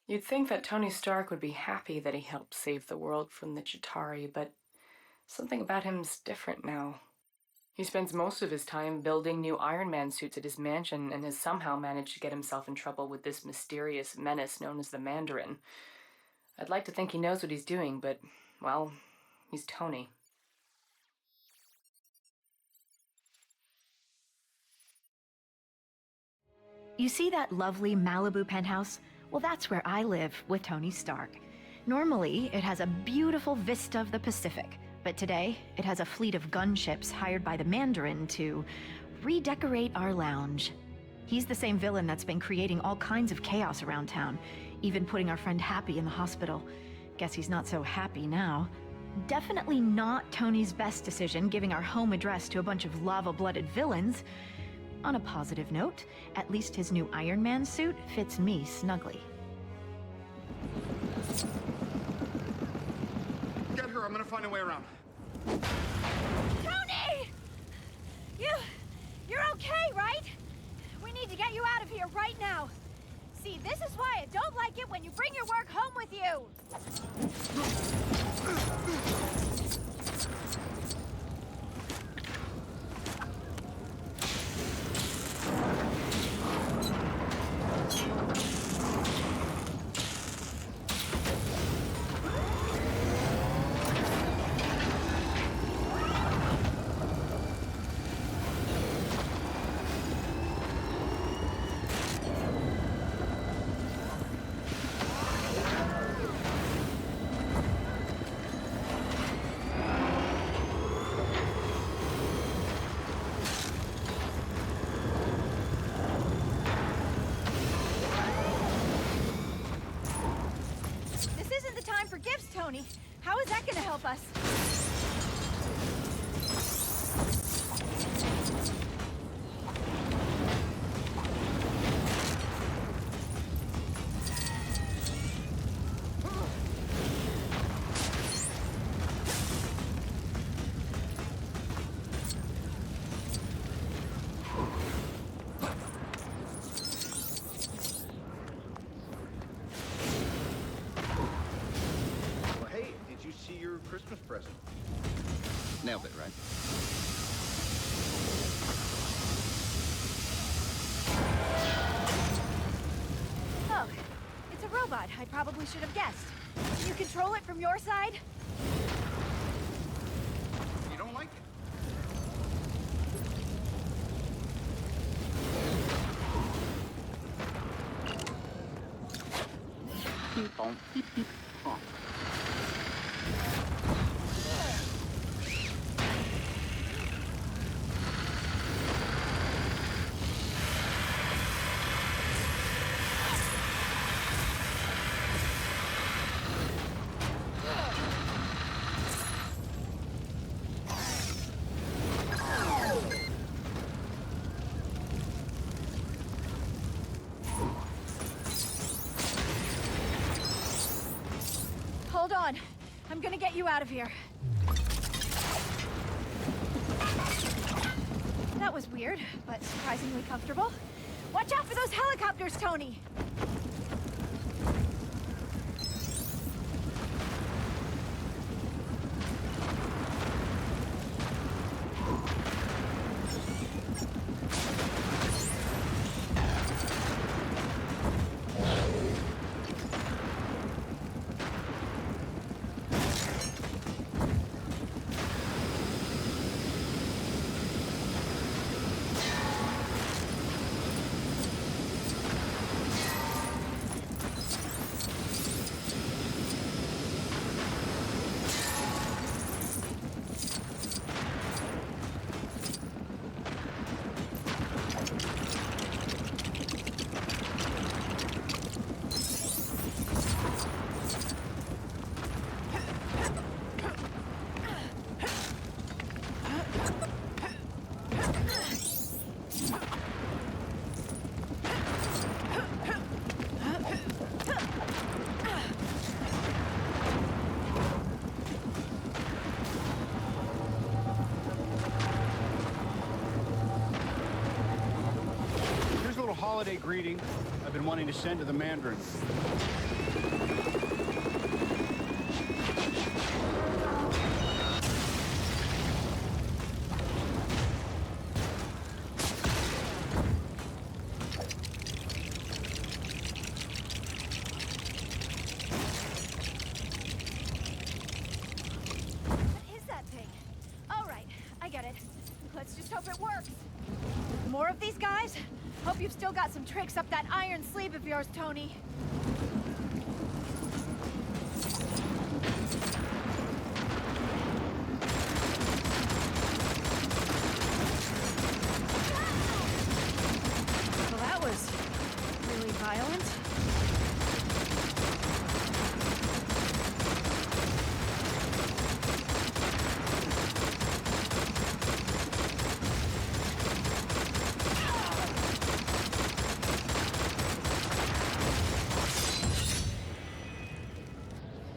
You'd think that Tony Stark would be happy that he helped save the world from the Chitauri, but something about him's different now. He spends most of his time building new Iron Man suits at his mansion and has somehow managed to get himself in trouble with this mysterious menace known as the Mandarin. I'd like to think he knows what he's doing, but, well, he's Tony. You see that lovely Malibu penthouse? Well, that's where I live with Tony Stark. Normally, it has a beautiful vista of the Pacific, but today, it has a fleet of gunships hired by the Mandarin to redecorate our lounge. He's the same villain that's been creating all kinds of chaos around town, even putting our friend Happy in the hospital. Guess he's not so happy now. Definitely not Tony's best decision giving our home address to a bunch of lava-blooded villains. On a positive note, at least his new Iron Man suit fits me snugly. Get her, I'm gonna find a way around. Tony! You're okay, right? We need to get you out of here right now. See, this is why I don't like it when you bring your work home with you. For gifts, Tony. How is that gonna help us? Christmas present. Nailed it, right? Oh, it's a robot. I probably should have guessed. Can you control it from your side? You don't like it? Beep, bonk, beep, beep, bonk. Hold on. I'm gonna get you out of here. That was weird, but surprisingly comfortable. Watch out for those helicopters, Tony! Holiday greeting I've been wanting to send to the Mandarin. it. Let's just hope it works. More of these guys? Hope you've still got some tricks up that iron sleeve of yours, Tony. Well, that was really violent.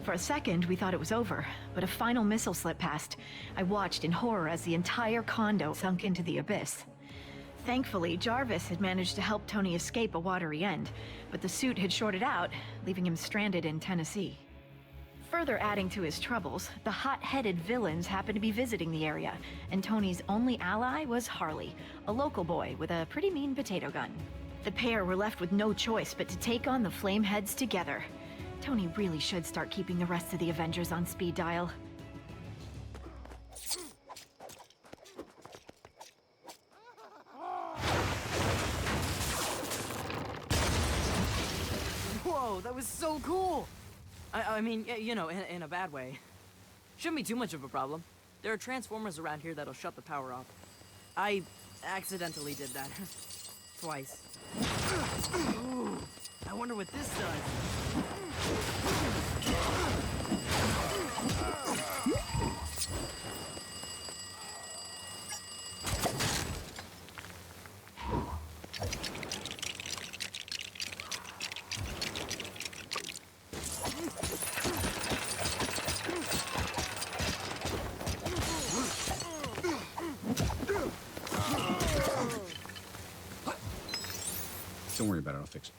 For a second, we thought it was over, but a final missile slipped past. I watched in horror as the entire condo sunk into the abyss. Thankfully, Jarvis had managed to help Tony escape a watery end, but the suit had shorted out, leaving him stranded in Tennessee. Further adding to his troubles, the hot-headed villains happened to be visiting the area, and Tony's only ally was Harley, a local boy with a pretty mean potato gun. The pair were left with no choice but to take on the Flameheads together. Tony really should start keeping the rest of the Avengers on speed dial. Whoa, that was so cool! I mean, you know, in a bad way. Shouldn't be too much of a problem. There are transformers around here that'll shut the power off. I accidentally did that. Twice. Ooh, I wonder what this does. Don't worry about it, I'll fix it.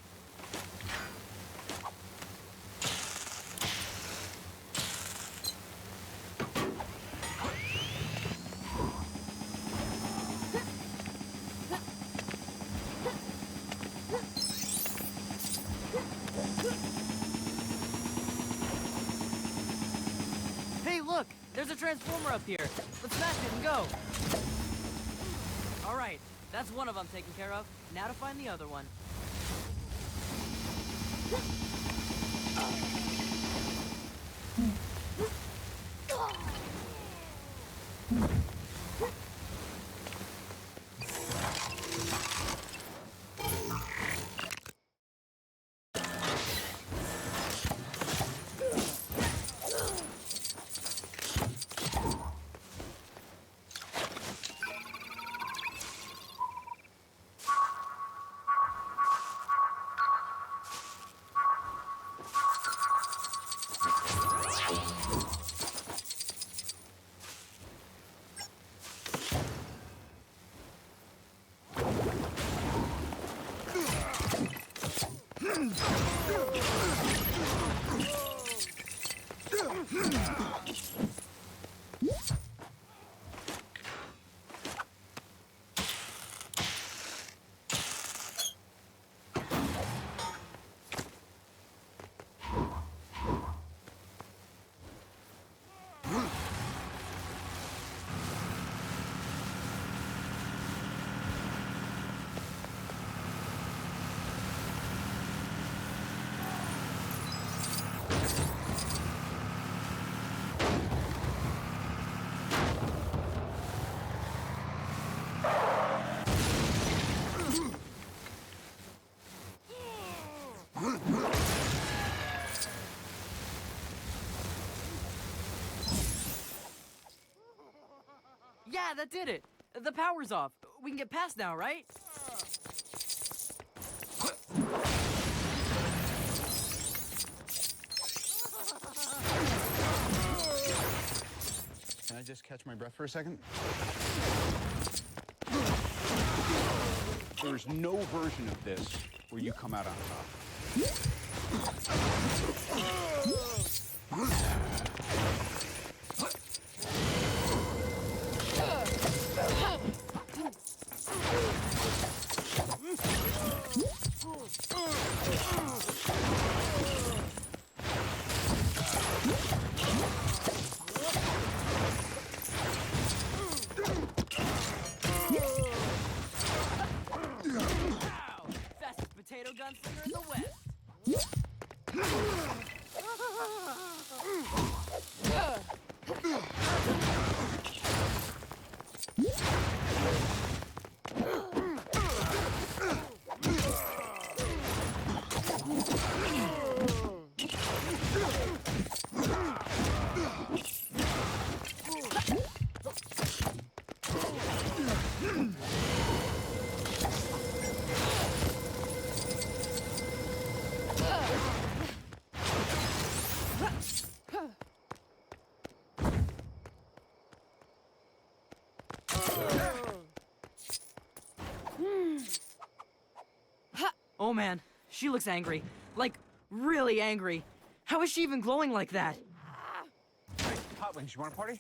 Hey, look! There's a transformer up here. Let's smash it and go. All right, that's one of them taken care of. Now to find the other one. Yeah, that did it. The power's off. We can get past now, right? Can I just catch my breath for a second? There's no version of this where you come out on top. Oh man, she looks angry. Like, really angry. How is she even glowing like that? Hey, Hot Wings, you want a party?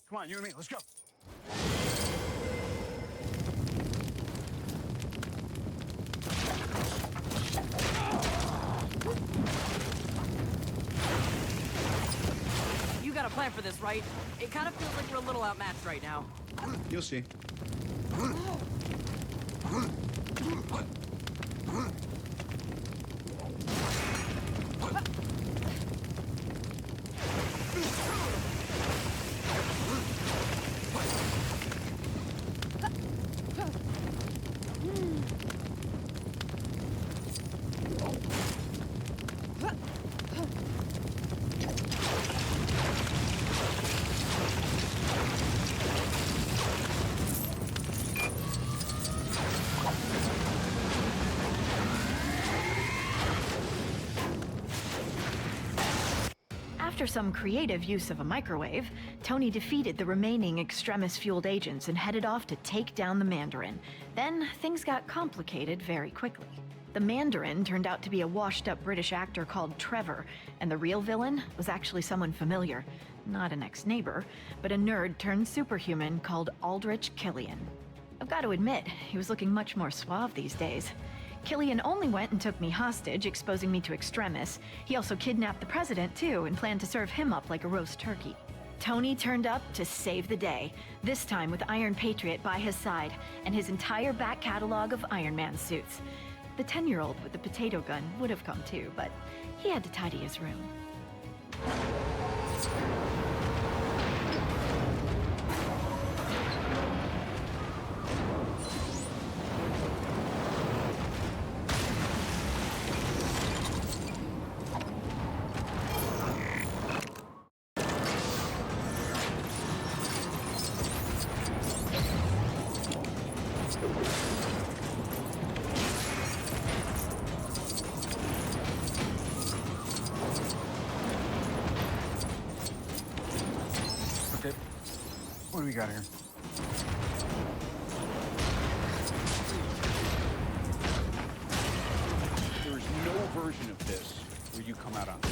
Come on, you and me, let's go. You got a plan for this, right? It kind of feels like we're a little outmatched right now. You'll see. After some creative use of a microwave, Tony defeated the remaining Extremis-fueled agents and headed off to take down the Mandarin. Then, things got complicated very quickly. The Mandarin turned out to be a washed-up British actor called Trevor, and the real villain was actually someone familiar. Not an ex-neighbor, but a nerd-turned-superhuman called Aldrich Killian. I've got to admit, he was looking much more suave these days. Killian only went and took me hostage, exposing me to Extremis. He also kidnapped the president, too, and planned to serve him up like a roast turkey. Tony turned up to save the day, this time with Iron Patriot by his side, and his entire back catalog of Iron Man suits. The 10-year-old with the potato gun would have come too, but he had to tidy his room. Okay, what do we got here? There is no version of this where you come out on top.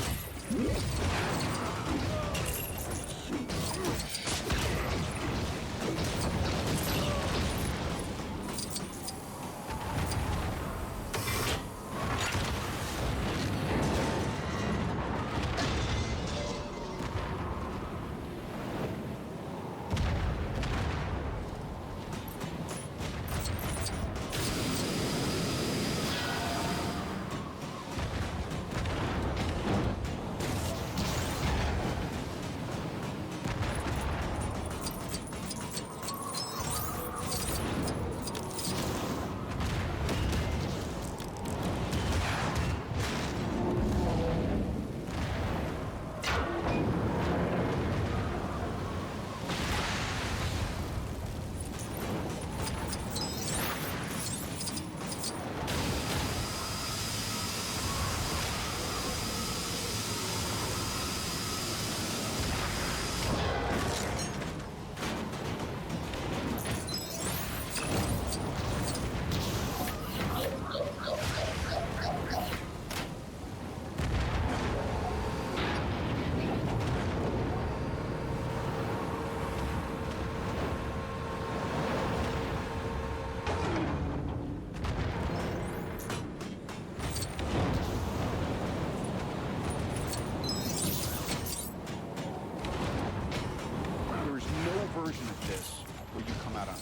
Version of this where you come out on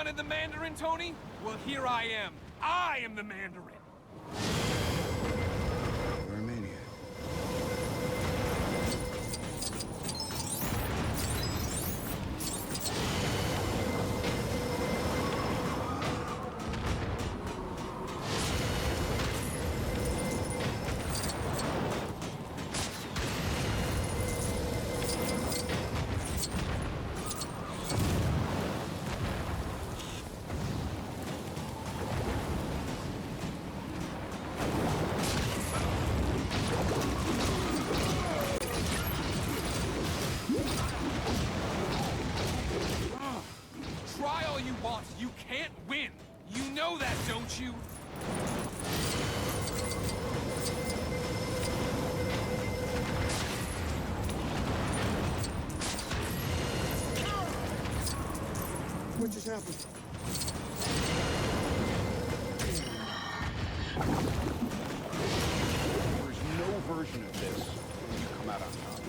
wanted the Mandarin, Tony? Well, here I am. I am the Mandarin. You're a maniac. Try all you want. You can't win. You know that, don't you? What just happened? There's no version of this where you come out on top.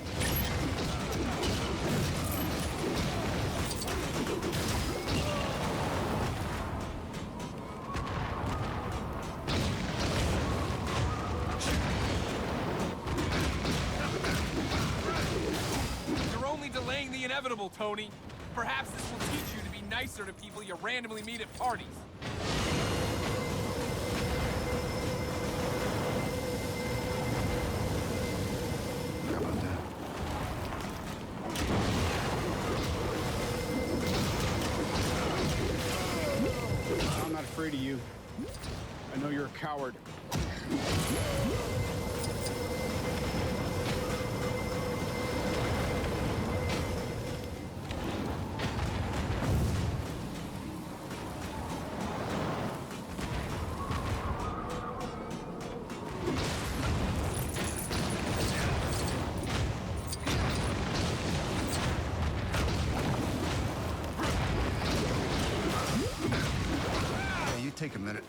You're only delaying the inevitable, Tony. Perhaps this will teach you to be nicer to people you randomly meet at parties. How about that? I'm not afraid of you. I know you're a coward. Hey, you take a minute.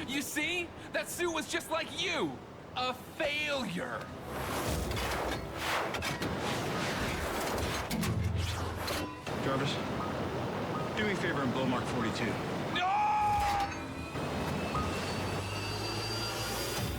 You see? That suit was just like you. A failure. Jarvis, do me a favor and blow Mark 42. No!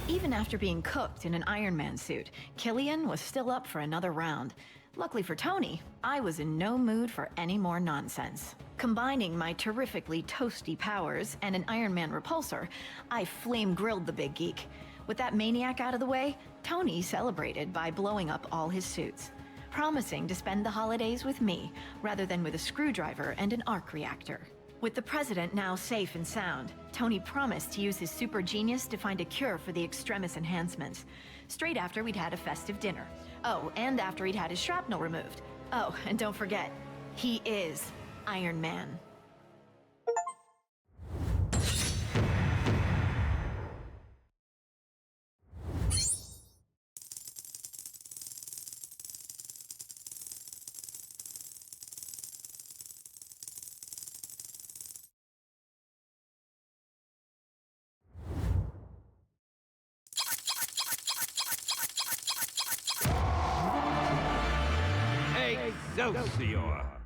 Even after being cooked in an Iron Man suit, Killian was still up for another round. Luckily for Tony, I was in no mood for any more nonsense. Combining my terrifically toasty powers and an Iron Man repulsor, I flame-grilled the big geek. With that maniac out of the way, Tony celebrated by blowing up all his suits, promising to spend the holidays with me rather than with a screwdriver and an arc reactor. With the president now safe and sound, Tony promised to use his super genius to find a cure for the extremis enhancements, straight after we'd had a festive dinner. Oh, and after he'd had his shrapnel removed. Oh, and don't forget, he is Iron Man. Excelsior!